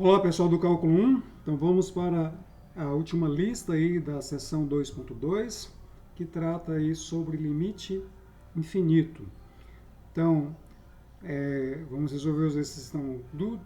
Olá pessoal do Cálculo 1, então vamos para a última lista aí da seção 2.2, que trata aí sobre limite infinito. Então, vamos resolver os exercícios do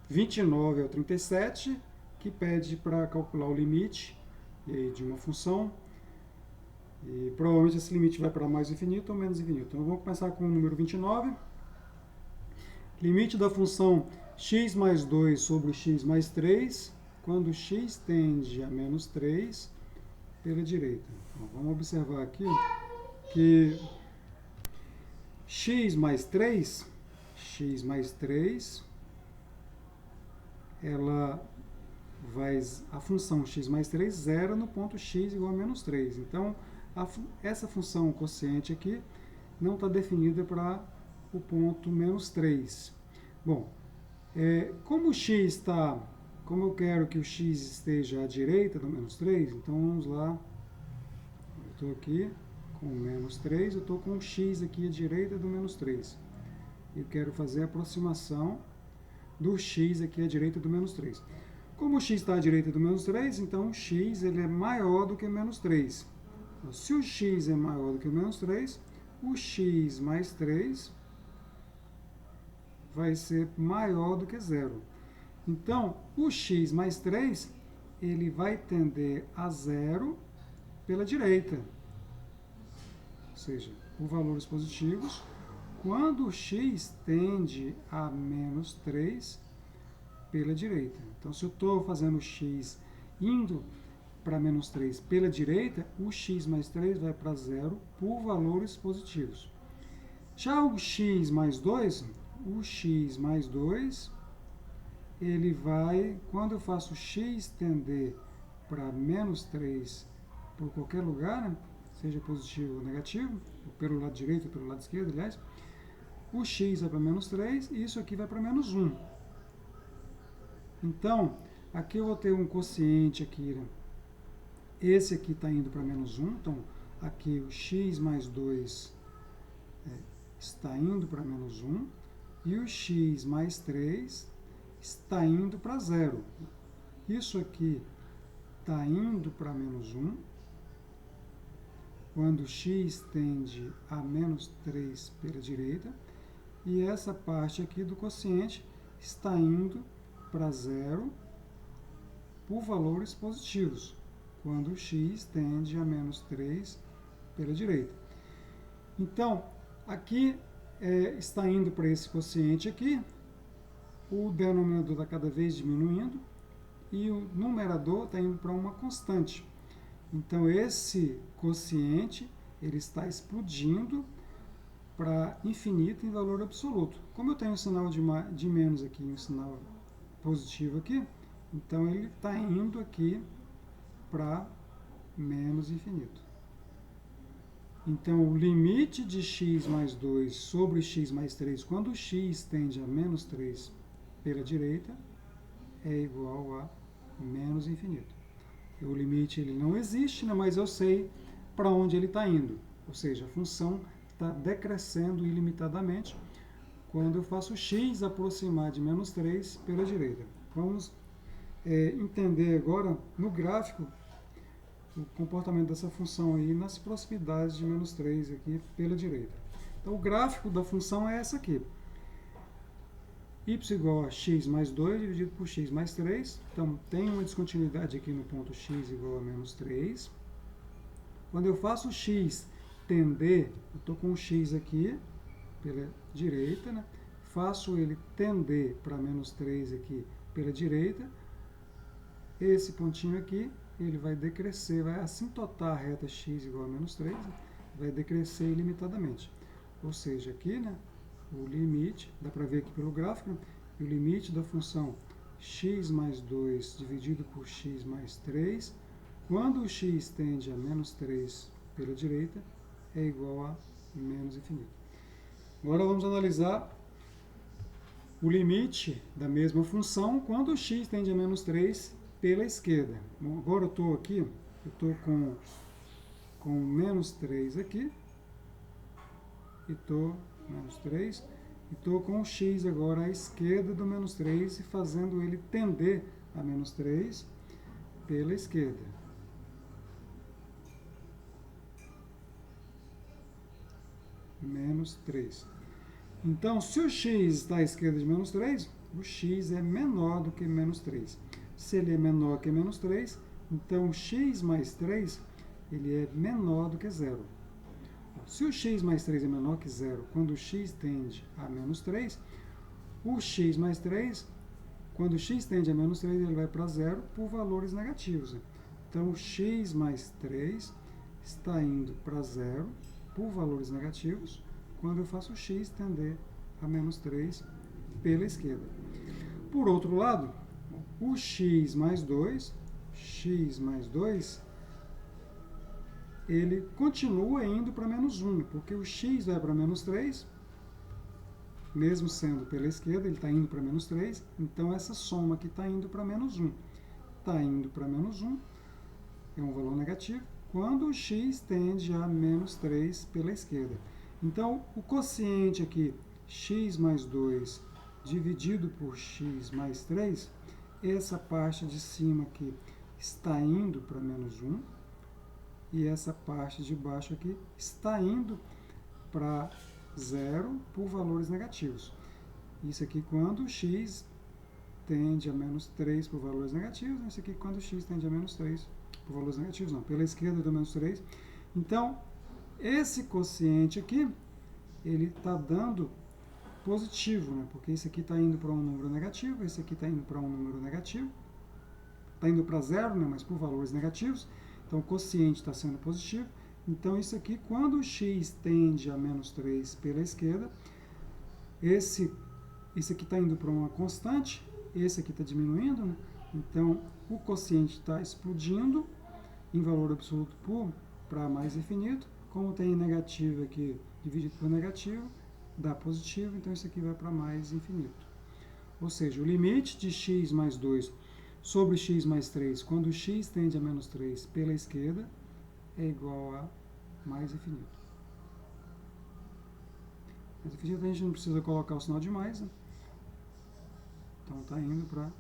29 ao 37, que pede para calcular o limite de uma função, e provavelmente esse limite vai para mais infinito ou menos infinito. Então vamos começar com o número 29. Limite da função x mais 2 sobre x mais 3, quando x tende a menos 3 pela direita. Então, vamos observar aqui que x mais 3, a função x mais 3 zera no ponto x igual a menos 3. Então, essa função quociente aqui não está definida para o ponto menos 3. Bom, como eu quero que o x esteja à direita do menos 3, então vamos lá, eu estou aqui com o menos 3, eu estou com o x aqui à direita do menos 3. Eu quero fazer a aproximação do x aqui à direita do menos 3. Como o x está à direita do menos 3, então o x ele é maior do que menos 3. Então, se o x é maior do que menos 3, o x mais 3 vai ser maior do que zero. Então, o x mais 3, ele vai tender a zero pela direita. Ou seja, por valores positivos, quando o x tende a menos 3 pela direita. Então, se eu estou fazendo o x indo para menos 3 pela direita, o x mais 3 vai para zero por valores positivos. Já o x mais 2, ele vai, quando eu faço x tender para menos 3 por qualquer lugar, né, seja positivo ou negativo, pelo lado direito ou pelo lado esquerdo, aliás, o x vai para menos 3 e isso aqui vai para menos 1. Então, aqui eu vou ter um quociente aqui, né? Esse aqui está indo para menos 1, então aqui o x mais 2 está indo para menos 1 e o x mais 3 está indo para zero. Isso aqui está indo para menos 1, quando x tende a menos 3 pela direita, e essa parte aqui do quociente está indo para zero por valores positivos, quando x tende a menos 3 pela direita. Então, aqui está indo para esse quociente aqui, o denominador está cada vez diminuindo e o numerador está indo para uma constante. Então, esse quociente ele está explodindo para infinito em valor absoluto. Como eu tenho um sinal de menos aqui e um sinal positivo aqui, então ele está indo aqui para menos infinito. Então, o limite de x mais 2 sobre x mais 3, quando x tende a menos 3 pela direita, é igual a menos infinito. O limite ele não existe, né, mas eu sei para onde ele está indo. Ou seja, a função está decrescendo ilimitadamente quando eu faço x aproximar de menos 3 pela direita. Vamos entender agora no gráfico o comportamento dessa função aí nas proximidades de menos 3 aqui pela direita. Então, o gráfico da função é essa aqui. Y igual a x mais 2 dividido por x mais 3. Então, tem uma descontinuidade aqui no ponto x igual a menos 3. Quando eu faço x tender, eu estou com o x aqui pela direita, né? Faço ele tender para menos 3 aqui pela direita. Esse pontinho aqui, ele vai decrescer, vai assintotar a reta x igual a menos 3, vai decrescer ilimitadamente. Ou seja, aqui, né, o limite, dá para ver aqui pelo gráfico, né, o limite da função x mais 2 dividido por x mais 3, quando o x tende a menos 3 pela direita, é igual a menos infinito. Agora vamos analisar o limite da mesma função quando o x tende a menos 3 pela esquerda. Bom, agora eu estou aqui, eu estou com menos 3 aqui, e estou menos 3, Estou com o x agora à esquerda do menos 3 e fazendo ele tender a menos 3 pela esquerda. Menos 3. Então, se o x está à esquerda de menos 3, o x é menor do que menos 3. Se ele é menor que menos 3, então o x mais 3 ele é menor do que zero. Se o x mais 3 é menor que zero, quando o x tende a menos 3, o x mais 3, quando o x tende a menos 3, ele vai para zero por valores negativos. Então, o x mais 3 está indo para zero por valores negativos, quando eu faço o x tender a menos 3 pela esquerda. Por outro lado, o x mais 2, ele continua indo para menos 1, porque o x vai para menos 3, mesmo sendo pela esquerda, ele está indo para menos 3, então essa soma aqui está indo para menos 1. Está indo para menos 1, é um valor negativo, quando o x tende a menos 3 pela esquerda. Então, o quociente aqui, x mais 2 dividido por x mais 3, essa parte de cima aqui está indo para menos 1, e essa parte de baixo aqui está indo para zero por valores negativos. Isso aqui quando o x tende a menos 3 por valores negativos, isso aqui quando o x tende a menos 3 por valores negativos, não, pela esquerda do menos 3. Então, esse quociente aqui, ele está dando positivo, né? Porque esse aqui está indo para um número negativo, esse aqui está indo para um número negativo, está indo para zero, né? Mas por valores negativos. Então, o quociente está sendo positivo. Então, isso aqui, quando o x tende a menos 3 pela esquerda, esse aqui está indo para uma constante, esse aqui está diminuindo, né? Então, o quociente está explodindo em valor absoluto para mais infinito. Como tem negativo aqui dividido por negativo, dá positivo, então isso aqui vai para mais infinito. Ou seja, o limite de x mais 2 sobre x mais 3, quando x tende a menos 3 pela esquerda, é igual a mais infinito. Mais infinito a gente não precisa colocar o sinal de mais, né? Então está indo para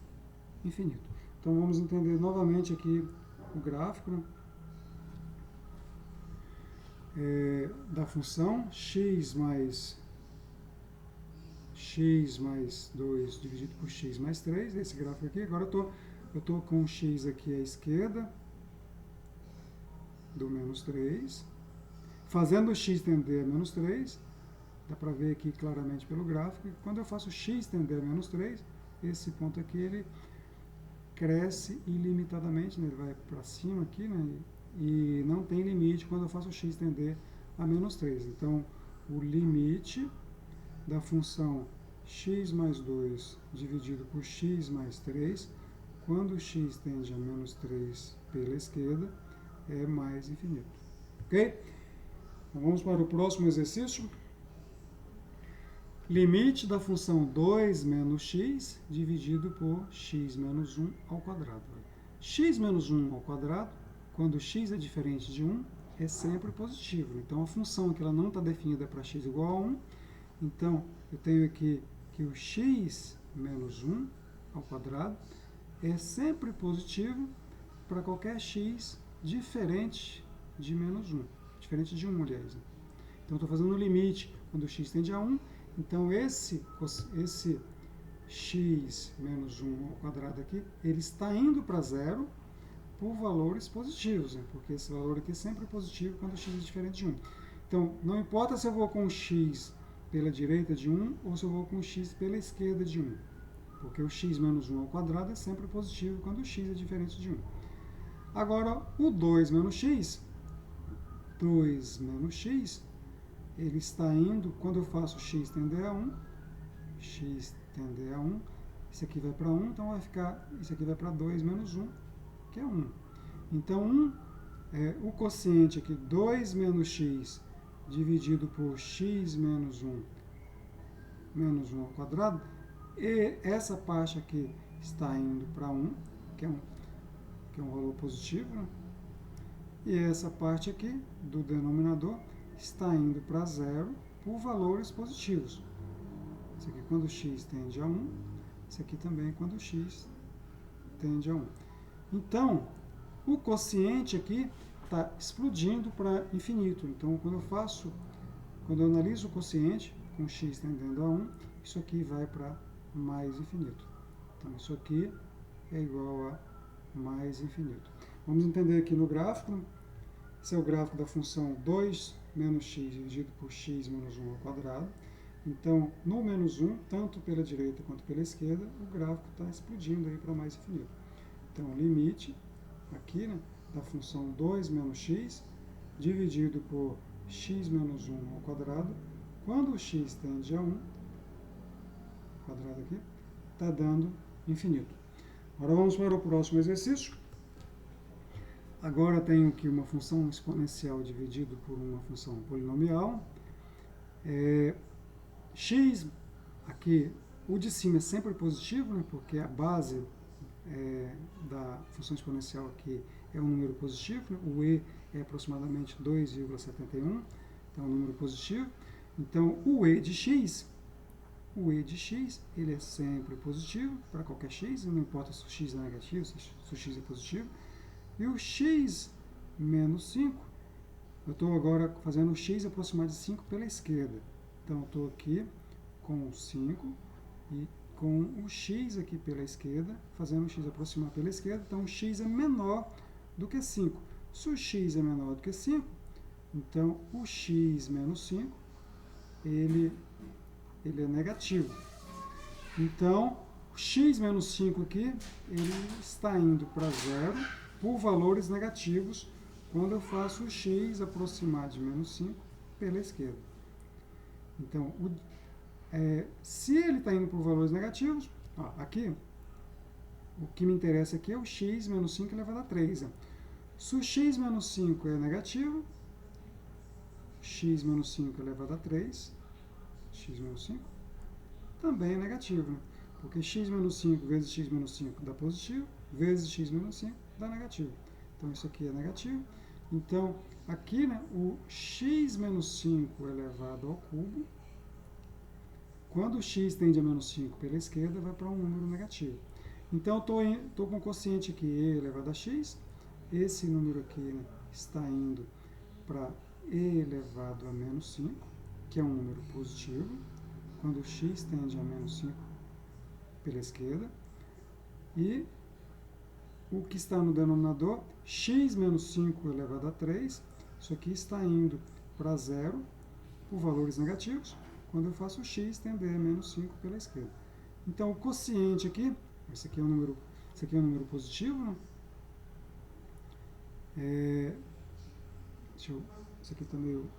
infinito. Então vamos entender novamente aqui o gráfico, né? Da função x mais 2 dividido por x mais 3, esse gráfico aqui. Agora eu estou com o x aqui à esquerda do menos 3, fazendo o x tender a menos 3, dá para ver aqui claramente pelo gráfico, que quando eu faço x tender a menos 3, esse ponto aqui ele cresce ilimitadamente, né? Ele vai para cima aqui, né? E não tem limite quando eu faço x tender a menos 3. Então, o limite da função x mais 2 dividido por x mais 3, quando x tende a menos 3 pela esquerda, é mais infinito. Ok? Então, vamos para o próximo exercício. Limite da função 2 menos x dividido por x menos 1 ao quadrado. X menos 1 ao quadrado, quando x é diferente de 1, é sempre positivo. Então, a função que ela não está definida para x igual a 1, então, eu tenho aqui que o x menos 1 ao quadrado é sempre positivo para qualquer x diferente de menos 1. Diferente de 1, aliás. Então, estou fazendo o limite quando o x tende a 1. Então, esse x menos 1 ao quadrado aqui, ele está indo para zero por valores positivos, né? Porque esse valor aqui é sempre positivo quando o x é diferente de 1. Então, não importa se eu vou com o x pela direita de 1 ou se eu vou com o x pela esquerda de 1. Porque o x menos 1 ao quadrado é sempre positivo quando o x é diferente de 1. Agora, o 2 menos x, ele está indo, quando eu faço x tender a 1, isso aqui vai para 1, então vai ficar, isso aqui vai para 2 menos 1, que é 1. Então, o quociente aqui, 2 menos x dividido por x menos 1 ao quadrado, e essa parte aqui está indo para 1, que é um valor positivo, né? E essa parte aqui do denominador está indo para zero por valores positivos. Isso aqui quando x tende a 1, isso aqui também quando x tende a 1. Então, o quociente aqui está explodindo para infinito. Então, quando eu analiso o quociente com x tendendo a 1, isso aqui vai para mais infinito. Então, isso aqui é igual a mais infinito. Vamos entender aqui no gráfico. Esse é o gráfico da função 2 menos x dividido por x menos 1 ao quadrado. Então, no menos 1, tanto pela direita quanto pela esquerda, o gráfico está explodindo aí para mais infinito. Então, o limite aqui, né, da função 2 menos x dividido por x menos 1 ao quadrado, quando o x tende a 1, quadrado aqui, está dando infinito. Agora vamos para o próximo exercício. Agora tenho aqui uma função exponencial dividido por uma função polinomial. X, aqui, o de cima é sempre positivo, né, porque a base da função exponencial aqui é um número positivo, né, o e é aproximadamente 2,71, então é um número positivo. Então, o e de x, ele é sempre positivo para qualquer x, não importa se o x é negativo, se o x é positivo. E o x menos 5, eu estou agora fazendo o x aproximar de 5 pela esquerda. Então, eu estou aqui com 5 e com o x aqui pela esquerda, fazendo o x aproximar pela esquerda. Então, o x é menor do que 5. Se o x é menor do que 5, então o x menos 5, ele é negativo. Então, o x menos 5 aqui, ele está indo para zero por valores negativos quando eu faço o x aproximar de menos 5 pela esquerda. Então, se ele está indo por valores negativos, aqui, o que me interessa aqui é o x menos 5 elevado a 3. Se o x menos 5 é negativo, x menos 5 elevado a 3, x menos 5, também é negativo, né? Porque x menos 5 vezes x menos 5 dá positivo, vezes x menos 5 dá negativo. Então, isso aqui é negativo. Então, aqui, né, o x menos 5 elevado ao cubo, quando o x tende a menos 5 pela esquerda, vai para um número negativo. Então, eu estou com o quociente aqui, e elevado a x. Esse número aqui, né, está indo para e elevado a menos 5, que é um número positivo, quando o x tende a menos 5 pela esquerda. E o que está no denominador, x menos 5 elevado a 3, isso aqui está indo para zero por valores negativos, quando eu faço o x tender a menos 5 pela esquerda. Então, o quociente aqui, esse aqui é um número positivo, né? Isso aqui está meio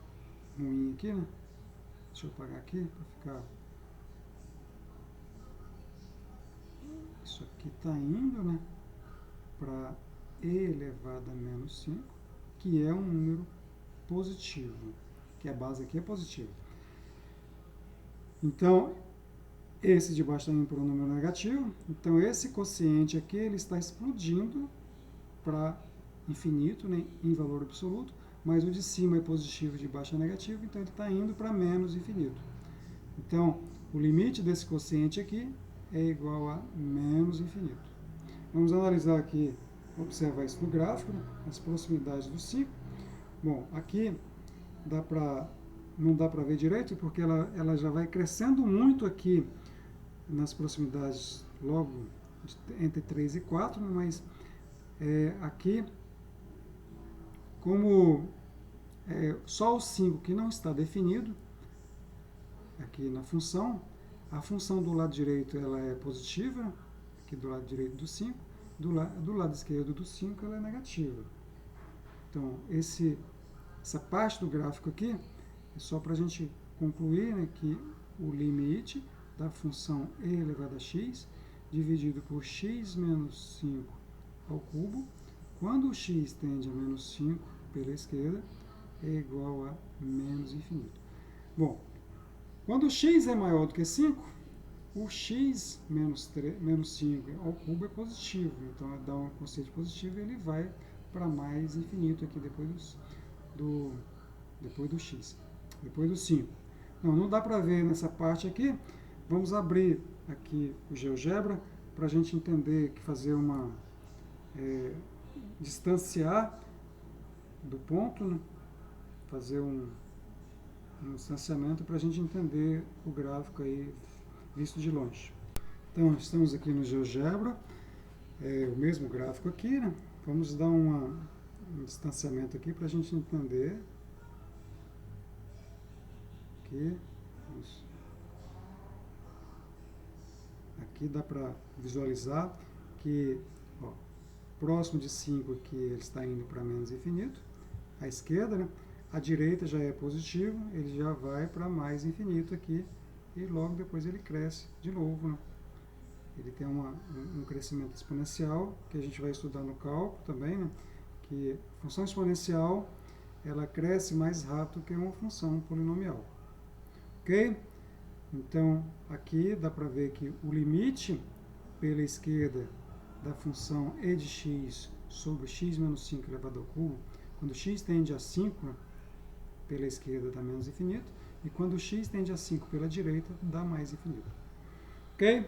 ruim aqui, né? Deixa eu apagar aqui para ficar... Isso aqui está indo, né, para e elevado a menos 5, que é um número positivo, que a base aqui é positiva. Então, esse de baixo está indo para um número negativo. Então, esse quociente aqui, ele está explodindo para infinito, né, em valor absoluto, mas o de cima é positivo, de baixo é negativo, então ele está indo para menos infinito. Então, o limite desse quociente aqui é igual a menos infinito. Vamos analisar aqui, observar isso no gráfico, né, as proximidades do 5. Bom, aqui não dá para ver direito, porque ela já vai crescendo muito aqui nas proximidades logo entre 3 e 4, mas aqui, como só o 5 que não está definido, aqui na função, a função do lado direito ela é positiva, aqui do lado direito do 5, do lado esquerdo do 5 ela é negativa. Então, essa parte do gráfico aqui é só para a gente concluir, né, que o limite da função e elevado a x dividido por x menos 5 ao cubo, quando o x tende a menos 5 pela esquerda, é igual a menos infinito. Bom, quando o x é maior do que 5, o x menos 5 ao cubo é positivo. Então, dá um quociente positivo e ele vai para mais infinito aqui depois do x, depois do 5. Não dá para ver nessa parte aqui, vamos abrir aqui o GeoGebra para a gente entender que fazer uma distanciar do ponto, né? Fazer um distanciamento para a gente entender o gráfico aí visto de longe. Então, estamos aqui no GeoGebra, o mesmo gráfico aqui, né? Vamos dar um distanciamento aqui para a gente entender. Aqui dá para visualizar que próximo de 5 aqui ele está indo para menos infinito, à esquerda, né? A direita já é positivo, ele já vai para mais infinito aqui e logo depois ele cresce de novo, né? Ele tem um crescimento exponencial que a gente vai estudar no cálculo também, né? Que a função exponencial ela cresce mais rápido que uma função polinomial. Ok? Então, aqui dá para ver que o limite pela esquerda da função e de x sobre x menos 5 elevado ao cubo, quando x tende a 5, pela esquerda dá menos infinito, e quando x tende a 5 pela direita, dá mais infinito. Ok?